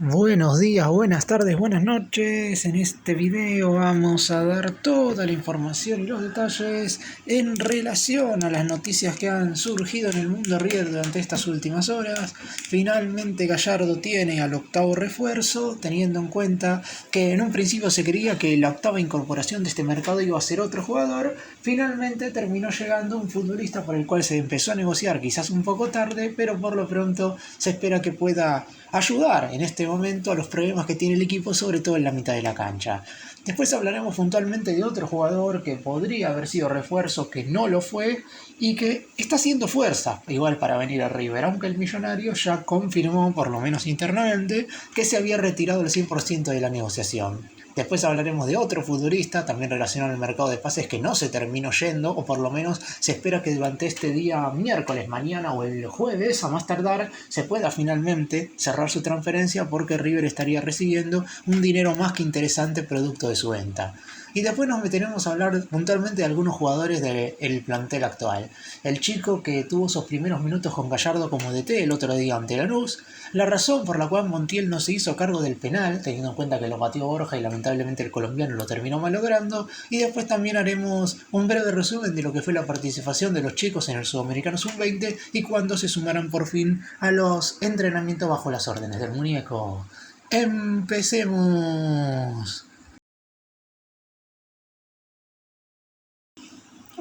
Buenos días, buenas tardes, buenas noches. En este video vamos a dar toda la información y los detalles en relación a las noticias que han surgido en el mundo River durante estas últimas horas. Finalmente Gallardo tiene al octavo refuerzo, teniendo en cuenta que en un principio se creía que la octava incorporación de este mercado iba a ser otro jugador. Finalmente terminó llegando un futbolista por el cual se empezó a negociar quizás un poco tarde, pero por lo pronto se espera que pueda ayudar en este momento a los problemas que tiene el equipo, sobre todo en la mitad de la cancha. Después hablaremos puntualmente de otro jugador que podría haber sido refuerzo, que no lo fue y que está haciendo fuerza igual para venir a River, aunque el millonario ya confirmó, por lo menos internamente, que se había retirado el 100% de la negociación. Después hablaremos de otro futbolista, también relacionado al mercado de pases, que no se terminó yendo, o por lo menos se espera que durante este día miércoles, mañana o el jueves, a más tardar, se pueda finalmente cerrar su transferencia porque River estaría recibiendo un dinero más que interesante producto de su venta. Y después nos meteremos a hablar puntualmente de algunos jugadores del plantel actual. El chico que tuvo sus primeros minutos con Gallardo como DT el otro día ante Lanús, la razón por la cual Montiel no se hizo cargo del penal, teniendo en cuenta que lo batió Borja y lamentablemente el colombiano lo terminó malogrando, y después también haremos un breve resumen de lo que fue la participación de los chicos en el Sudamericano Sub-20 y cuándo se sumarán por fin a los entrenamientos bajo las órdenes del muñeco. ¡Empecemos!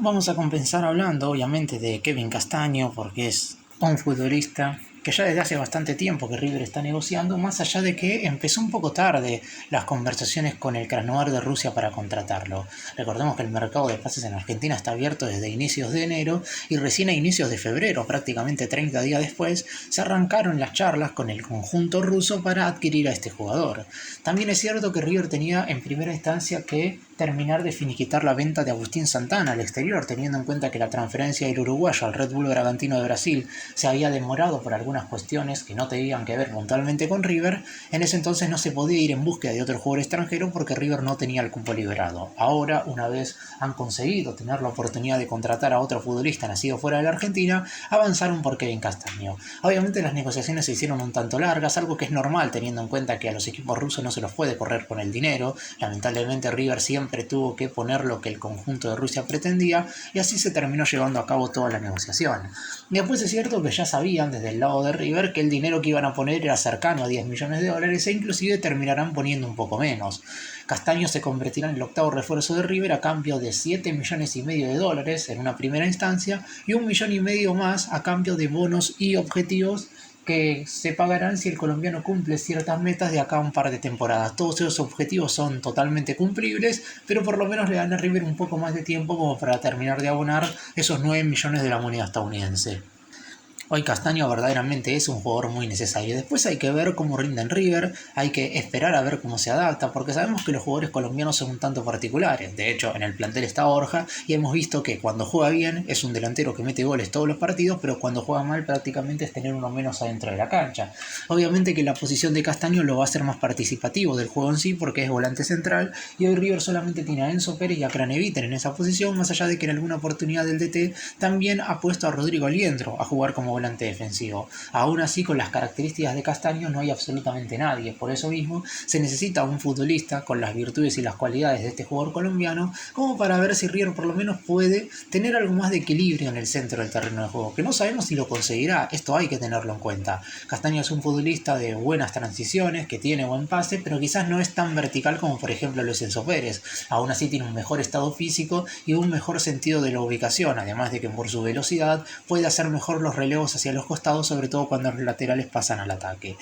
Vamos a compensar hablando, obviamente, de Kevin Castaño, porque es un futbolista que ya desde hace bastante tiempo que River está negociando, más allá de que empezó un poco tarde las conversaciones con el Krasnodar de Rusia para contratarlo. Recordemos que el mercado de pases en Argentina está abierto desde inicios de enero y recién a inicios de febrero, prácticamente 30 días después, se arrancaron las charlas con el conjunto ruso para adquirir a este jugador. También es cierto que River tenía en primera instancia que terminar de finiquitar la venta de Agustín Santana al exterior, teniendo en cuenta que la transferencia del uruguayo al Red Bull Bragantino de Brasil se había demorado por algunas cuestiones que no tenían que ver puntualmente con River. En ese entonces no se podía ir en búsqueda de otro jugador extranjero porque River no tenía el cupo liberado. Ahora, una vez han conseguido tener la oportunidad de contratar a otro futbolista nacido fuera de la Argentina, avanzaron por Kevin Castaño. Obviamente las negociaciones se hicieron un tanto largas, algo que es normal teniendo en cuenta que a los equipos rusos no se los puede correr con el dinero. Lamentablemente River siempre tuvo que poner lo que el conjunto de Rusia pretendía y así se terminó llevando a cabo toda la negociación. Después es cierto que ya sabían desde el lado de River que el dinero que iban a poner era cercano a 10 millones de dólares e inclusive terminarán poniendo un poco menos. Castaño se convertirá en el octavo refuerzo de River a cambio de 7 millones y medio de dólares en una primera instancia y 1,5 millones más a cambio de bonos y objetivos que se pagarán si el colombiano cumple ciertas metas de acá a un par de temporadas. Todos esos objetivos son totalmente cumplibles, pero por lo menos le dan a River un poco más de tiempo como para terminar de abonar esos 9 millones de la moneda estadounidense. Hoy Castaño verdaderamente es un jugador muy necesario. Después hay que ver cómo rinde en River, hay que esperar a ver cómo se adapta, porque sabemos que los jugadores colombianos son un tanto particulares. De hecho, en el plantel está Borja y hemos visto que cuando juega bien es un delantero que mete goles todos los partidos, pero cuando juega mal prácticamente es tener uno menos adentro de la cancha. Obviamente que la posición de Castaño lo va a hacer más participativo del juego en sí, porque es volante central, y hoy River solamente tiene a Enzo Pérez y a Craneviter en esa posición, más allá de que en alguna oportunidad del DT también ha puesto a Rodrigo Aliendro a jugar como volante defensivo. Aún así, con las características de Castaño no hay absolutamente nadie. Por eso mismo se necesita un futbolista con las virtudes y las cualidades de este jugador colombiano como para ver si River por lo menos puede tener algo más de equilibrio en el centro del terreno de juego, que no sabemos si lo conseguirá. Esto hay que tenerlo en cuenta. Castaño es un futbolista de buenas transiciones, que tiene buen pase, pero quizás no es tan vertical como por ejemplo lo es Enzo Pérez. Aún así tiene un mejor estado físico y un mejor sentido de la ubicación, además de que por su velocidad puede hacer mejor los relevos hacia los costados, sobre todo cuando los laterales pasan al ataque.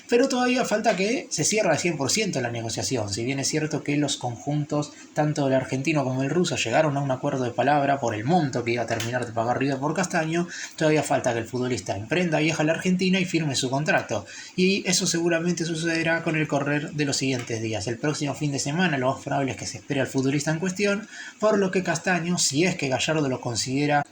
Pero todavía falta que se cierre al 100% la negociación. Si bien es cierto que los conjuntos, tanto el argentino como el ruso, llegaron a un acuerdo de palabra por el monto que iba a terminar de pagar River por Castaño, todavía falta que el futbolista emprenda viaje a la Argentina y firme su contrato. Y eso seguramente sucederá con el correr de los siguientes días. El próximo fin de semana lo más probable es que se espere al futbolista en cuestión, por lo que Castaño, si es que Gallardo lo considera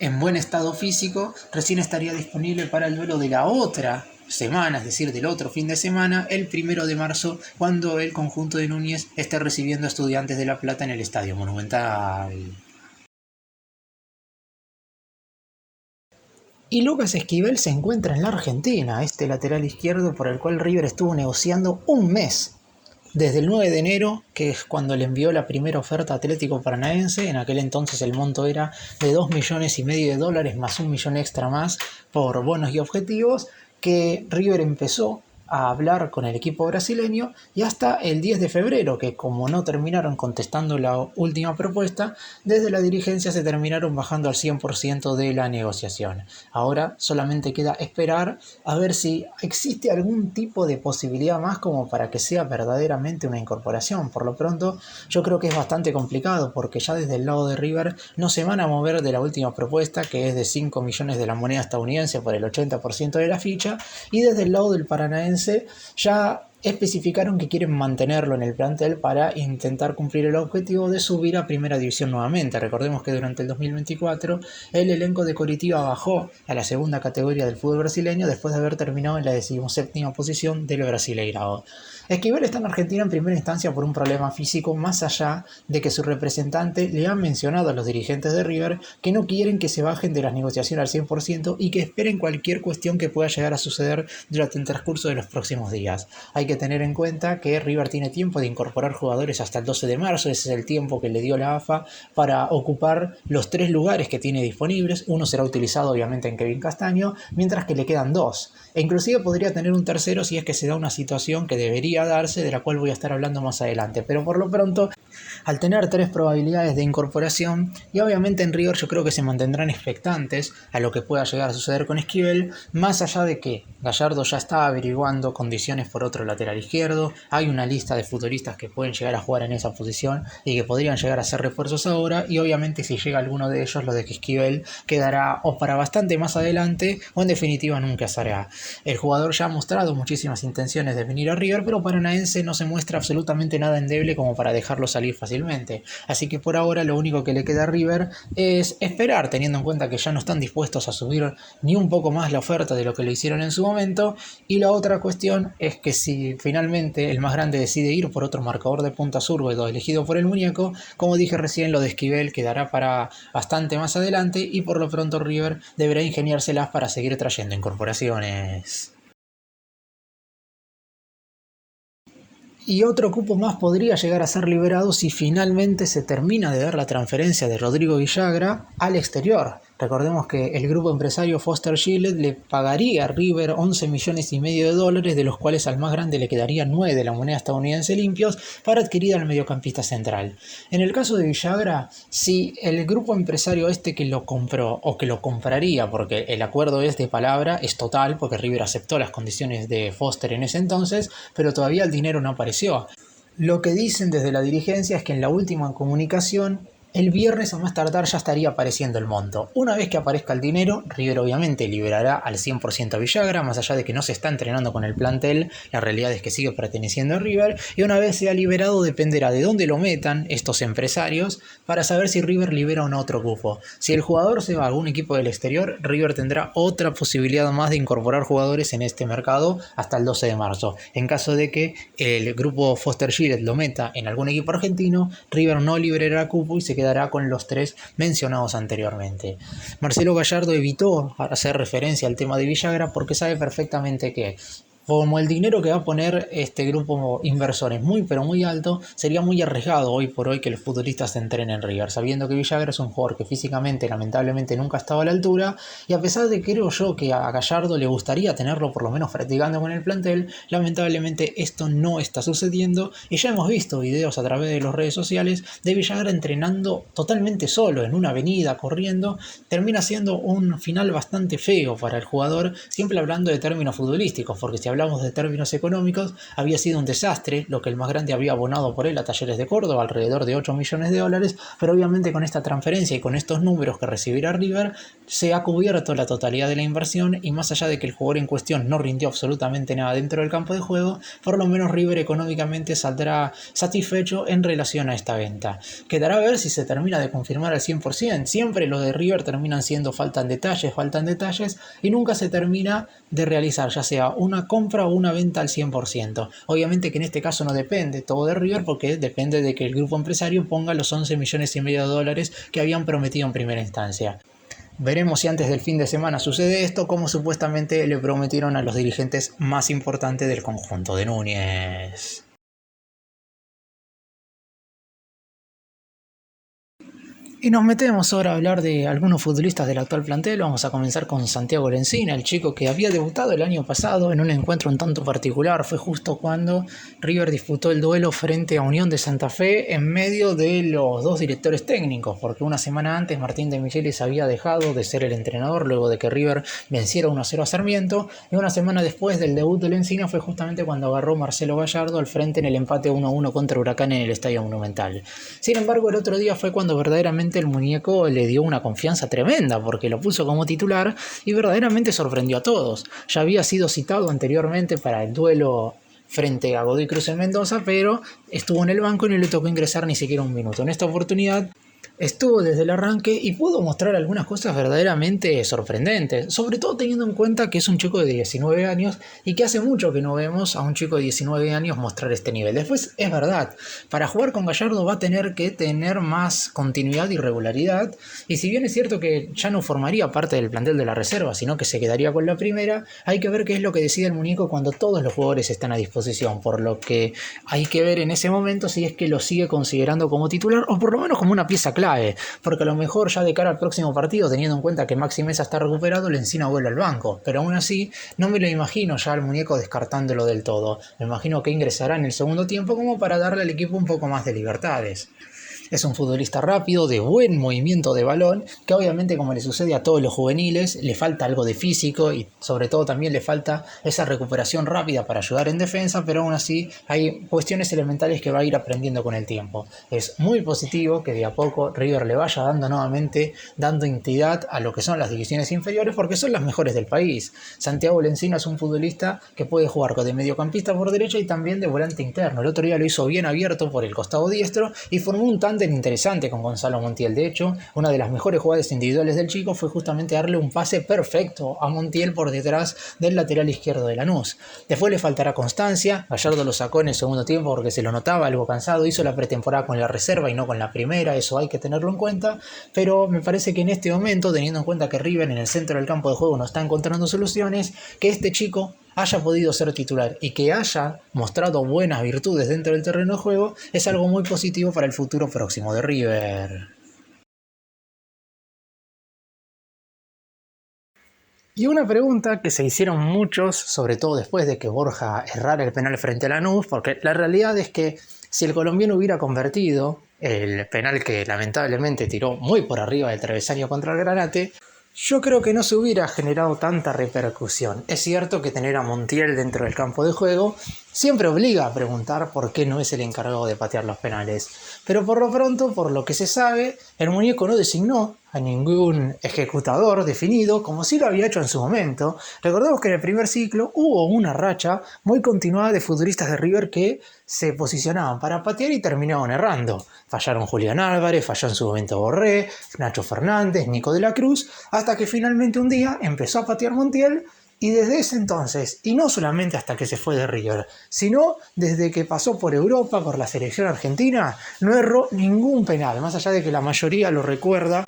en buen estado físico, recién estaría disponible para el duelo de la otra semana, es decir, del otro fin de semana, el 1 de marzo, cuando el conjunto de Núñez esté recibiendo a Estudiantes de La Plata en el Estadio Monumental. Y Lucas Esquivel se encuentra en la Argentina, este lateral izquierdo por el cual River estuvo negociando un mes. Desde el 9 de enero, que es cuando le envió la primera oferta a Atlético Paranaense, en aquel entonces el monto era de $2,5 millones más un millón extra más por bonos y objetivos, que River empezó a hablar con el equipo brasileño y hasta el 10 de febrero, que como no terminaron contestando la última propuesta, desde la dirigencia se terminaron bajando al 100% de la negociación. Ahora solamente queda esperar a ver si existe algún tipo de posibilidad más como para que sea verdaderamente una incorporación. Por lo pronto yo creo que es bastante complicado porque ya desde el lado de River no se van a mover de la última propuesta, que es de 5 millones de la moneda estadounidense por el 80% de la ficha, y desde el lado del Paranaense ya especificaron que quieren mantenerlo en el plantel para intentar cumplir el objetivo de subir a Primera División nuevamente. Recordemos que durante el 2024 el elenco de Coritiba bajó a la segunda categoría del fútbol brasileño después de haber terminado en la 17ª posición del Brasileirao. Esquivel está en Argentina en primera instancia por un problema físico, más allá de que su representante le ha mencionado a los dirigentes de River que no quieren que se bajen de las negociaciones al 100% y que esperen cualquier cuestión que pueda llegar a suceder durante el transcurso de los próximos días. Hay que tener en cuenta que River tiene tiempo de incorporar jugadores hasta el 12 de marzo, ese es el tiempo que le dio la AFA para ocupar los 3 lugares que tiene disponibles. Uno será utilizado obviamente en Kevin Castaño, mientras que le quedan 2. E inclusive podría tener un tercero si es que se da una situación que debería darse, de la cual voy a estar hablando más adelante. Pero por lo pronto, al tener 3 probabilidades de incorporación, y obviamente en River yo creo que se mantendrán expectantes a lo que pueda llegar a suceder con Esquivel, más allá de que Gallardo ya está averiguando condiciones por otro lateral izquierdo, hay una lista de futbolistas que pueden llegar a jugar en esa posición y que podrían llegar a ser refuerzos ahora, y obviamente si llega alguno de ellos, lo de que Esquivel quedará o para bastante más adelante o en definitiva nunca será. El jugador ya ha mostrado muchísimas intenciones de venir a River, pero Paranaense no se muestra absolutamente nada endeble como para dejarlo salir fácilmente. Así que por ahora lo único que le queda a River es esperar, teniendo en cuenta que ya no están dispuestos a subir ni un poco más la oferta de lo que le hicieron en su momento. Y la otra cuestión es que si finalmente el más grande decide ir por otro marcador de punta zurdo elegido por el muñeco, como dije recién, lo de Esquivel quedará para bastante más adelante y por lo pronto River deberá ingeniárselas para seguir trayendo incorporaciones. Y otro cupo más podría llegar a ser liberado si finalmente se termina de dar la transferencia de Rodrigo Villagra al exterior. Recordemos que el grupo empresario Foster Gillett le pagaría a River 11,5 millones, de los cuales al más grande le quedarían 9 de la moneda estadounidense limpios para adquirir al mediocampista central. En el caso de Villagra, si el grupo empresario este que lo compró o que lo compraría, porque el acuerdo es de palabra, es total, porque River aceptó las condiciones de Foster en ese entonces, pero todavía el dinero no apareció. Lo que dicen desde la dirigencia es que en la última comunicación, el viernes a más tardar ya estaría apareciendo el monto. Una vez que aparezca el dinero, River obviamente liberará al 100% a Villagra, más allá de que no se está entrenando con el plantel, la realidad es que sigue perteneciendo a River, y una vez sea liberado dependerá de dónde lo metan estos empresarios para saber si River libera o no otro cupo. Si el jugador se va a algún equipo del exterior, River tendrá otra posibilidad más de incorporar jugadores en este mercado hasta el 12 de marzo. En caso de que el grupo Foster Gillett lo meta en algún equipo argentino, River no liberará cupo y se quedará con los 3 mencionados anteriormente. Marcelo Gallardo evitó hacer referencia al tema de Villagra porque sabe perfectamente que como el dinero que va a poner este grupo inversor es muy pero muy alto, sería muy arriesgado hoy por hoy que los futbolistas se entrenen en River, sabiendo que Villagra es un jugador que físicamente lamentablemente nunca ha estado a la altura, y a pesar de que creo yo que a Gallardo le gustaría tenerlo por lo menos practicando con el plantel, lamentablemente esto no está sucediendo, y ya hemos visto videos a través de las redes sociales de Villagra entrenando totalmente solo en una avenida, corriendo. Termina siendo un final bastante feo para el jugador, siempre hablando de términos futbolísticos, porque si hablamos de términos económicos, había sido un desastre lo que el más grande había abonado por él a Talleres de Córdoba, alrededor de 8 millones de dólares, pero obviamente con esta transferencia y con estos números que recibirá River, se ha cubierto la totalidad de la inversión, y más allá de que el jugador en cuestión no rindió absolutamente nada dentro del campo de juego, por lo menos River económicamente saldrá satisfecho en relación a esta venta. Quedará a ver si se termina de confirmar al 100%, siempre los de River terminan siendo faltan detalles, y nunca se termina de realizar ya sea una compra o una venta al 100%. Obviamente que en este caso no depende todo de River, porque depende de que el grupo empresario ponga los 11,5 millones que habían prometido en primera instancia. Veremos si antes del fin de semana sucede esto, como supuestamente le prometieron a los dirigentes más importantes del conjunto de Núñez. Y nos metemos ahora a hablar de algunos futbolistas del actual plantel. Vamos a comenzar con Santiago Lencina, el chico que había debutado el año pasado en un encuentro un tanto particular. Fue justo cuando River disputó el duelo frente a Unión de Santa Fe en medio de los dos directores técnicos, porque una semana antes Martín de Michelis había dejado de ser el entrenador luego de que River venciera 1-0 a Sarmiento, y una semana después del debut de Lencina fue justamente cuando agarró Marcelo Gallardo al frente en el empate 1-1 contra Huracán en el Estadio Monumental. Sin embargo, el otro día fue cuando verdaderamente el muñeco le dio una confianza tremenda porque lo puso como titular y verdaderamente sorprendió a todos. Ya había sido citado anteriormente para el duelo frente a Godoy Cruz en Mendoza, pero estuvo en el banco y no le tocó ingresar ni siquiera un minuto. En esta oportunidad estuvo desde el arranque y pudo mostrar algunas cosas verdaderamente sorprendentes, sobre todo teniendo en cuenta que es un chico de 19 años y que hace mucho que no vemos a un chico de 19 años mostrar este nivel. Después, es verdad, para jugar con Gallardo va a tener que tener más continuidad y regularidad, y si bien es cierto que ya no formaría parte del plantel de la reserva, sino que se quedaría con la primera, hay que ver qué es lo que decide el muñeco cuando todos los jugadores están a disposición, por lo que hay que ver en ese momento si es que lo sigue considerando como titular o por lo menos como una pieza clave. Porque a lo mejor ya de cara al próximo partido, teniendo en cuenta que Maxi Mesa está recuperado, Lencina vuelve al banco, pero aún así no me lo imagino ya al muñeco descartándolo del todo. Me imagino que ingresará en el segundo tiempo como para darle al equipo un poco más de libertades. Es un futbolista rápido, de buen movimiento de balón, que obviamente, como le sucede a todos los juveniles, le falta algo de físico y sobre todo también le falta esa recuperación rápida para ayudar en defensa, pero aún así hay cuestiones elementales que va a ir aprendiendo con el tiempo. Es muy positivo que de a poco River le vaya dando entidad a lo que son las divisiones inferiores, porque son las mejores del país. Santiago Lencina es un futbolista que puede jugar de mediocampista por derecha y también de volante interno. El otro día lo hizo bien abierto por el costado diestro y formó un tándem interesante con Gonzalo Montiel. De hecho, una de las mejores jugadas individuales del chico fue justamente darle un pase perfecto a Montiel por detrás del lateral izquierdo de Lanús. Después le faltará constancia. Gallardo lo sacó en el segundo tiempo porque se lo notaba algo cansado. Hizo la pretemporada con la reserva y no con la primera. Eso hay que tenerlo en cuenta. Pero me parece que en este momento, teniendo en cuenta que River en el centro del campo de juego no está encontrando soluciones, que este chico haya podido ser titular y que haya mostrado buenas virtudes dentro del terreno de juego es algo muy positivo para el futuro próximo de River. Y una pregunta que se hicieron muchos, sobre todo después de que Borja errara el penal frente a Lanús, porque la realidad es que si el colombiano hubiera convertido el penal que lamentablemente tiró muy por arriba del travesaño contra el Granate, yo creo que no se hubiera generado tanta repercusión. Es cierto que tener a Montiel dentro del campo de juego siempre obliga a preguntar por qué no es el encargado de patear los penales. Pero por lo pronto, por lo que se sabe, el muñeco no designó a ningún ejecutador definido, como sí lo había hecho en su momento. Recordemos que en el primer ciclo hubo una racha muy continuada de futbolistas de River que se posicionaban para patear y terminaban errando. Fallaron Julián Álvarez, falló en su momento Borré, Nacho Fernández, Nico de la Cruz, hasta que finalmente un día empezó a patear Montiel. Y desde ese entonces, y no solamente hasta que se fue de River, sino desde que pasó por Europa, por la selección argentina, no erró ningún penal, más allá de que la mayoría lo recuerda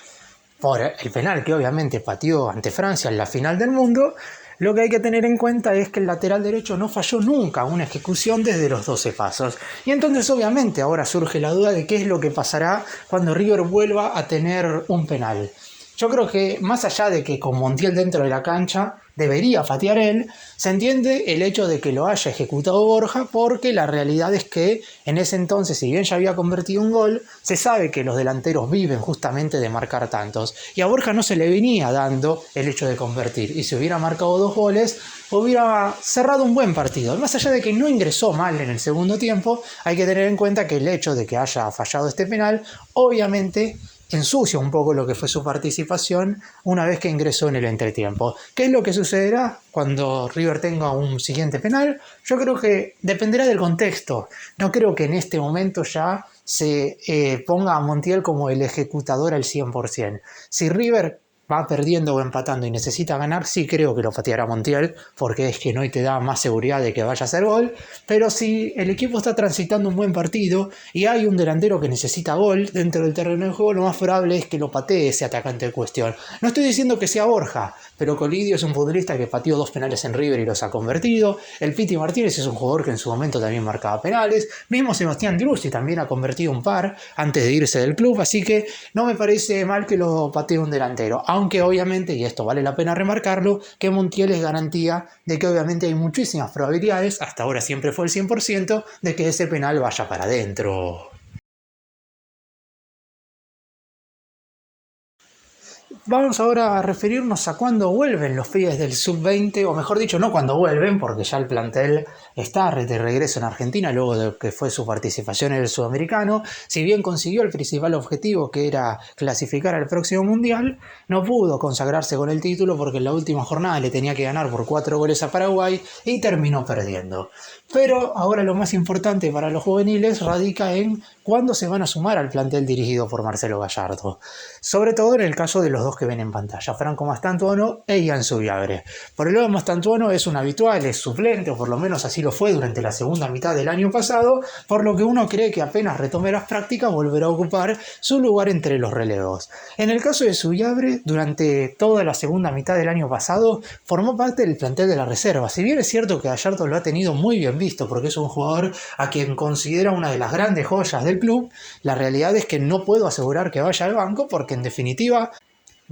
por el penal que obviamente pateó ante Francia en la final del mundo. Lo que hay que tener en cuenta es que el lateral derecho no falló nunca una ejecución desde los 12 pasos. Y entonces obviamente ahora surge la duda de qué es lo que pasará cuando River vuelva a tener un penal. Yo creo que más allá de que con Montiel dentro de la cancha debería patear él, se entiende el hecho de que lo haya ejecutado Borja, porque la realidad es que en ese entonces, si bien ya había convertido un gol, se sabe que los delanteros viven justamente de marcar tantos. Y a Borja no se le venía dando el hecho de convertir. Y si hubiera marcado 2 goles, hubiera cerrado un buen partido. Más allá de que no ingresó mal en el segundo tiempo, hay que tener en cuenta que el hecho de que haya fallado este penal, obviamente ensucia un poco lo que fue su participación una vez que ingresó en el entretiempo. ¿Qué es lo que sucederá cuando River tenga un siguiente penal? Yo creo que dependerá del contexto. No creo que en este momento ya se ponga a Montiel como el ejecutador al 100%. Si River va perdiendo o empatando y necesita ganar, sí creo que lo pateará Montiel, porque es que no te da más seguridad de que vaya a hacer gol. Pero si el equipo está transitando un buen partido y hay un delantero que necesita gol dentro del terreno de juego, lo más probable es que lo patee ese atacante en cuestión. No estoy diciendo que sea Borja, pero Colidio es un futbolista que pateó 2 penales en River y los ha convertido. El Piti Martínez es un jugador que en su momento también marcaba penales. Mismo Sebastián Druzzi también ha convertido un par antes de irse del club, así que no me parece mal que lo patee un delantero. Aunque obviamente, y esto vale la pena remarcarlo, que Montiel es garantía de que obviamente hay muchísimas probabilidades, hasta ahora siempre fue el 100%, de que ese penal vaya para adentro. Vamos ahora a referirnos a cuándo vuelven los pibes del sub-20, o mejor dicho, no cuándo vuelven, porque ya el plantel está de regreso en Argentina luego de que fue su participación en el Sudamericano. Si bien consiguió el principal objetivo, que era clasificar al próximo Mundial, no pudo consagrarse con el título porque en la última jornada le tenía que ganar por 4 goles a Paraguay y terminó perdiendo. Pero ahora lo más importante para los juveniles radica en cuándo se van a sumar al plantel dirigido por Marcelo Gallardo. Sobre todo en el caso de los dos que ven en pantalla, Franco Mastantuono e Ian Zubiabre. Por el lado de Mastantuono es un habitual, es suplente, o por lo menos así lo fue durante la segunda mitad del año pasado, por lo que uno cree que apenas retome las prácticas volverá a ocupar su lugar entre los relevos. En el caso de Zubiabre, durante toda la segunda mitad del año pasado, formó parte del plantel de la reserva. Si bien es cierto que Gallardo lo ha tenido muy bien visto, porque es un jugador a quien considera una de las grandes joyas del club, la realidad es que no puedo asegurar que vaya al banco, porque en definitiva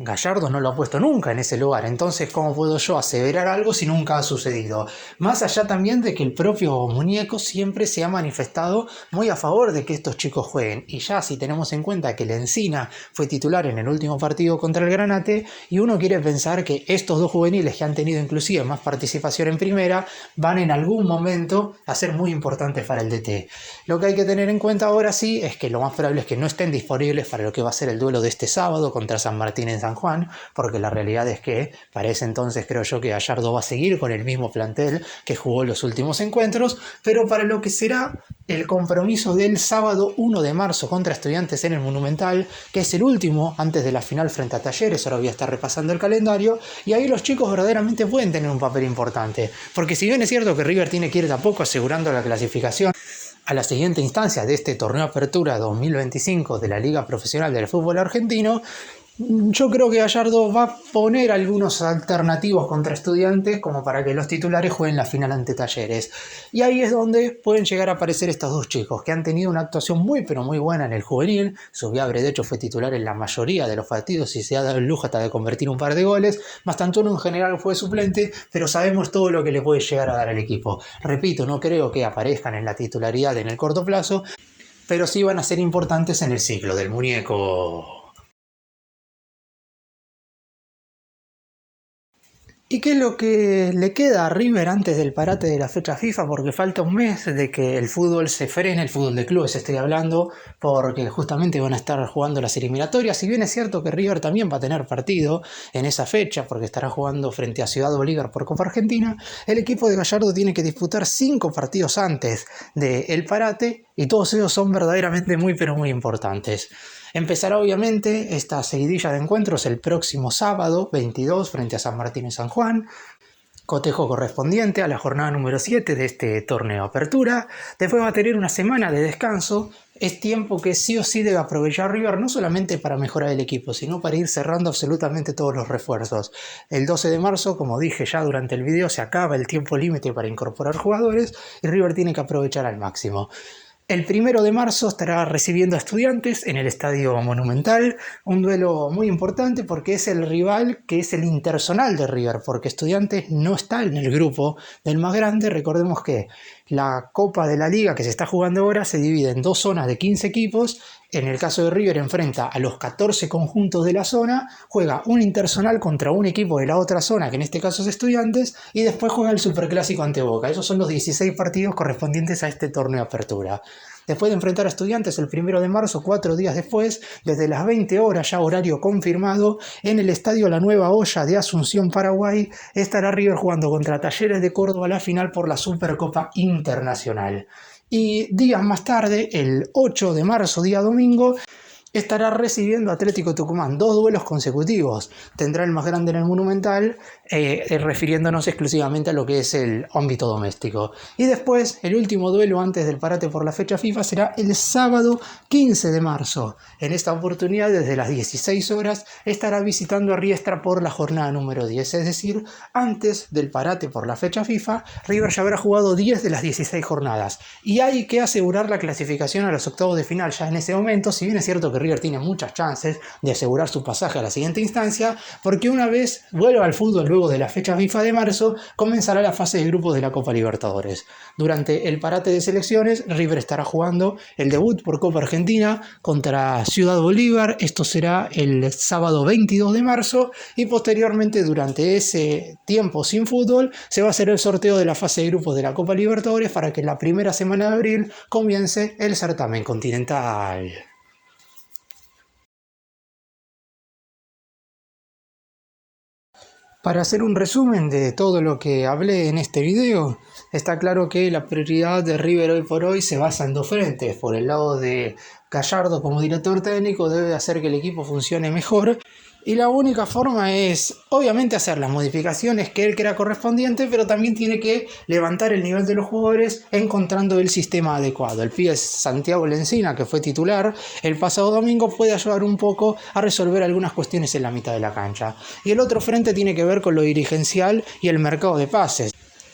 Gallardo no lo ha puesto nunca en ese lugar. Entonces, ¿cómo puedo yo aseverar algo si nunca ha sucedido? Más allá también de que el propio muñeco siempre se ha manifestado muy a favor de que estos chicos jueguen. Y ya si tenemos en cuenta que Lencina fue titular en el último partido contra el Granate, y uno quiere pensar que estos dos juveniles que han tenido inclusive más participación en primera, van en algún momento a ser muy importantes para el DT. Lo que hay que tener en cuenta ahora sí es que lo más probable es que no estén disponibles para lo que va a ser el duelo de este sábado contra San Martín en San Juan, porque la realidad es que para ese entonces creo yo que Gallardo va a seguir con el mismo plantel que jugó los últimos encuentros, pero para lo que será el compromiso del sábado 1 de marzo contra Estudiantes en el Monumental, que es el último antes de la final frente a Talleres. Ahora voy a estar repasando el calendario, y ahí los chicos verdaderamente pueden tener un papel importante, porque si bien es cierto que River tiene que ir de a poco asegurando la clasificación a la siguiente instancia de este torneo Apertura 2025 de la Liga Profesional del Fútbol Argentino, yo creo que Gallardo va a poner algunos alternativos contra Estudiantes como para que los titulares jueguen la final ante Talleres. Y ahí es donde pueden llegar a aparecer estos dos chicos que han tenido una actuación muy pero muy buena en el juvenil. Zubiabre de hecho fue titular en la mayoría de los partidos y se ha dado el lujo hasta de convertir un par de goles. Mastantuono en general fue suplente, pero sabemos todo lo que le puede llegar a dar al equipo. Repito, no creo que aparezcan en la titularidad en el corto plazo, pero sí van a ser importantes en el ciclo del muñeco. ¿Y qué es lo que le queda a River antes del parate de la fecha FIFA? Porque falta un mes de que el fútbol se frene, el fútbol de clubes estoy hablando, porque justamente van a estar jugando las eliminatorias. Si bien es cierto que River también va a tener partido en esa fecha, porque estará jugando frente a Ciudad Bolívar por Copa Argentina, el equipo de Gallardo tiene que disputar 5 partidos antes del parate, y todos ellos son verdaderamente muy pero muy importantes. Empezará obviamente esta seguidilla de encuentros el próximo sábado 22 frente a San Martín en San Juan, cotejo correspondiente a la jornada número 7 de este torneo Apertura. Después va a tener una semana de descanso. Es tiempo que sí o sí debe aprovechar River, no solamente para mejorar el equipo, sino para ir cerrando absolutamente todos los refuerzos. El 12 de marzo, como dije ya durante el video, se acaba el tiempo límite para incorporar jugadores y River tiene que aprovechar al máximo. El 1 de marzo estará recibiendo a Estudiantes en el Estadio Monumental, un duelo muy importante porque es el rival que es el interzonal de River, porque Estudiantes no está en el grupo del más grande. Recordemos que la Copa de la Liga que se está jugando ahora se divide en 2 zonas de 15 equipos. En el caso de River enfrenta a los 14 conjuntos de la zona, juega un interzonal contra un equipo de la otra zona, que en este caso es Estudiantes, y después juega el Superclásico ante Boca. Esos son los 16 partidos correspondientes a este torneo Apertura. Después de enfrentar a Estudiantes el 1 de marzo, 4 días después, desde las 20 horas, ya horario confirmado, en el estadio La Nueva Olla de Asunción, Paraguay, estará River jugando contra Talleres de Córdoba la final por la Supercopa Internacional. Y días más tarde, el 8 de marzo, día domingo, estará recibiendo a Atlético Tucumán, 2 duelos consecutivos. Tendrá el más grande en el Monumental, refiriéndonos exclusivamente a lo que es el ámbito doméstico. Y después, el último duelo antes del parate por la fecha FIFA será el sábado 15 de marzo. En esta oportunidad, desde las 16 horas, estará visitando a Riestra por la jornada número 10. Es decir, antes del parate por la fecha FIFA, River ya habrá jugado 10 de las 16 jornadas. Y hay que asegurar la clasificación a los octavos de final ya en ese momento, si bien es cierto que River tiene muchas chances de asegurar su pasaje a la siguiente instancia, porque una vez vuelva al fútbol luego de la fecha FIFA de marzo, comenzará la fase de grupos de la Copa Libertadores. Durante el parate de selecciones, River estará jugando el debut por Copa Argentina contra Ciudad Bolívar. Esto será el sábado 22 de marzo y posteriormente, durante ese tiempo sin fútbol, se va a hacer el sorteo de la fase de grupos de la Copa Libertadores para que en la primera semana de abril comience el certamen continental. Para hacer un resumen de todo lo que hablé en este video, está claro que la prioridad de River hoy por hoy se basa en dos frentes. Por el lado de Gallardo como director técnico, debe hacer que el equipo funcione mejor, y la única forma es obviamente hacer las modificaciones que él crea correspondiente, pero también tiene que levantar el nivel de los jugadores encontrando el sistema adecuado. El pibe Santiago Lencina, que fue titular el pasado domingo, puede ayudar un poco a resolver algunas cuestiones en la mitad de la cancha. Y el otro frente tiene que ver con lo dirigencial y el mercado de pases.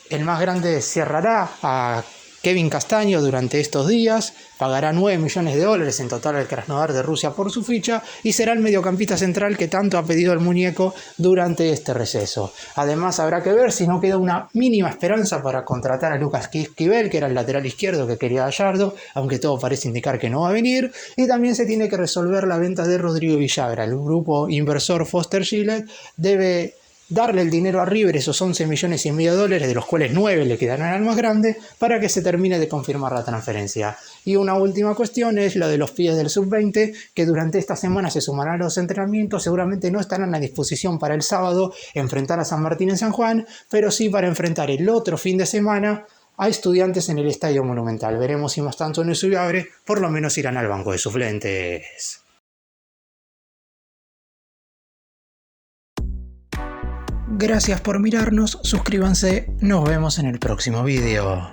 El más grande cerrará a Kevin Castaño durante estos días, pagará $9 millones en total al Krasnodar de Rusia por su ficha y será el mediocampista central que tanto ha pedido el muñeco durante este receso. Además, habrá que ver si no queda una mínima esperanza para contratar a Lucas Esquivel, que era el lateral izquierdo que quería Gallardo, aunque todo parece indicar que no va a venir. Y también se tiene que resolver la venta de Rodrigo Villagra. El grupo inversor Foster Gillett debe darle el dinero a River, esos $11,5 millones, de los cuales 9 le quedarán al más grande, para que se termine de confirmar la transferencia. Y una última cuestión es la de los pibes del sub-20, que durante esta semana se sumarán a los entrenamientos. Seguramente no estarán a disposición para el sábado enfrentar a San Martín en San Juan, pero sí para enfrentar el otro fin de semana a Estudiantes en el Estadio Monumental. Veremos si más tanto no es subiable, por lo menos irán al banco de suplentes. Gracias por mirarnos, suscríbanse, nos vemos en el próximo video.